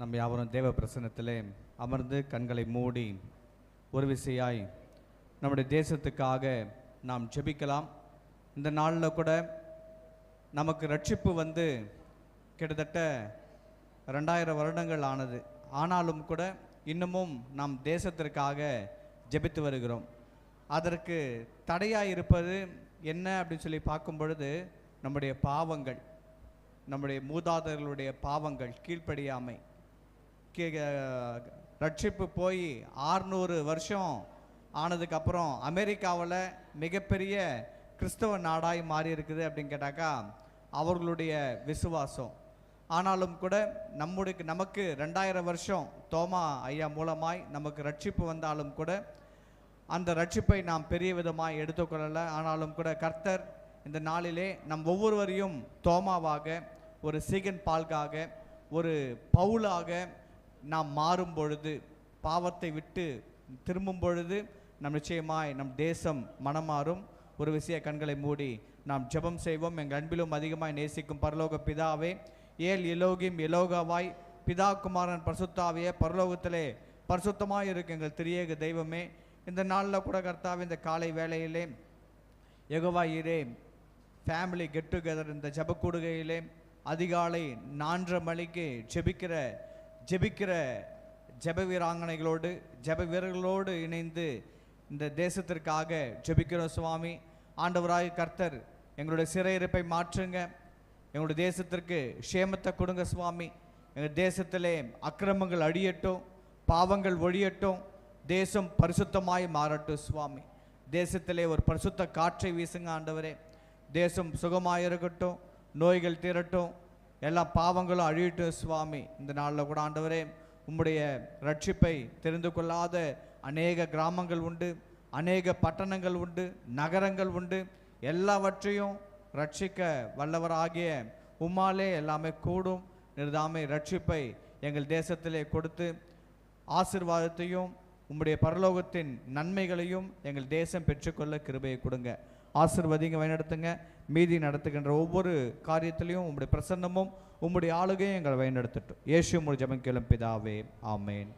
நம் யாவரும் தேவ பிரசன்னத்திலே அமர்ந்து கண்களை மூடி ஒரு விசையாய் நம்முடைய தேசத்துக்காக நாம் ஜெபிக்கலாம். இந்த நாளில் கூட நமக்கு ரட்சிப்பு வந்து கிட்டத்தட்ட 2000 வருடங்கள் ஆனது. ஆனாலும் கூட இன்னமும் நாம் தேசத்திற்காக ஜெபித்து வருகிறோம். அதற்கு தடையாக இருப்பது என்ன அப்படின்னு சொல்லி பார்க்கும் பொழுது நம்முடைய பாவங்கள், நம்முடைய மூதாதையர்களுடைய பாவங்கள், கீழ்ப்படியாமை. ரட்சிப்பு போய் 600 வருஷம் ஆனதுக்கப்புறம் அமெரிக்காவில் மிகப்பெரிய கிறிஸ்தவ நாடாய் மாறி இருக்குது அப்படின்னு கேட்டாக்கா அவர்களுடைய விசுவாசம். ஆனாலும் கூட நமக்கு 2000 வருஷம் தோமா ஐயா மூலமாய் நமக்கு ரட்சிப்பு வந்தாலும் கூட அந்த ரட்சிப்பை நாம் பெரிய விதமாய் எடுத்துக்கொள்ளலை. ஆனாலும் கூட கர்த்தர் இந்த நாளிலே நம் ஒவ்வொருவரையும் தோமாவாக, ஒரு சீகன் பால்காக, ஒரு பவுலாக நாம் மாறும் பொழுது, பாவத்தை விட்டு திரும்பும் பொழுது நம் நிச்சயமாய் நம் தேசம் மனமாறும். ஒரு விஷய கண்களை மூடி நாம் ஜெபம் செய்வோம். எங்கள் அன்பிலும் அதிகமாய் நேசிக்கும் பரலோக பிதாவே, ஏல் எலோகிம் எலோகாவாய் பிதா குமாரன் பரிசுத்தாவிய பரலோகத்திலே பரிசுத்தமாய் இருக்கு எங்கள் திரியேக தெய்வமே, இந்த நாளில் கூட கர்த்தாவே இந்த காலை வேளையிலே யெகோவா ஈரே ஃபேமிலி கெட் டுகெதர் இந்த ஜெபக்கூடுகையிலே அதிகாலை 4:30 மணிக்கு ஜெபிக்கிற ஜெப வீராங்கனைகளோடு ஜெப வீரர்களோடு இணைந்து இந்த தேசத்திற்காக ஜெபிக்கிறோம் சுவாமி. ஆண்டவராய் கர்த்தர் எங்களுடைய சிறையிருப்பை மாற்றுங்க, எங்களுடைய தேசத்திற்கு க்ஷேமத்தை கொடுங்க சுவாமி. எங்கள் தேசத்திலே அக்கிரமங்கள் அழியட்டும், பாவங்கள் ஒழியட்டும், தேசம் பரிசுத்தமாய் மாறட்டும் சுவாமி. தேசத்திலே ஒரு பரிசுத்த காற்றை வீசுங்க ஆண்டவரே. தேசம் சுகமாயிருக்கட்டும், நோய்கள் தீரட்டும், எல்லா பாவங்களும் அழியட்டும் சுவாமி. இந்த நாளில் கூட ஆண்டவரே உம்முடைய ரட்சிப்பை தெரிந்து கொள்ளாத அநேக கிராமங்கள் உண்டு, அநேக பட்டணங்கள் உண்டு, நகரங்கள் உண்டு. எல்லாவற்றையும் ரட்சிக்க வல்லவராகிய உம்மாலே எல்லாமே கூடும். நிர்தாமை ரட்சிப்பை எங்கள் தேசத்திலே கொடுத்து ஆசீர்வாதத்தையும் உம்முடைய பரலோகத்தின் நன்மைகளையும் எங்கள் தேசம் பெற்றுக்கொள்ள கிருபையை கொடுங்க. ஆசீர்வதிங்க, வழிநடத்துங்க. மீதி நடத்துகின்ற ஒவ்வொரு காரியத்திலையும் உம்முடைய பிரசன்னமும் உம்முடைய ஆளுகையும் எங்களை வழிநடத்தட்டும். இயேசு மூலம் ஜெபம் கேளும் பிதாவே, ஆமேன்.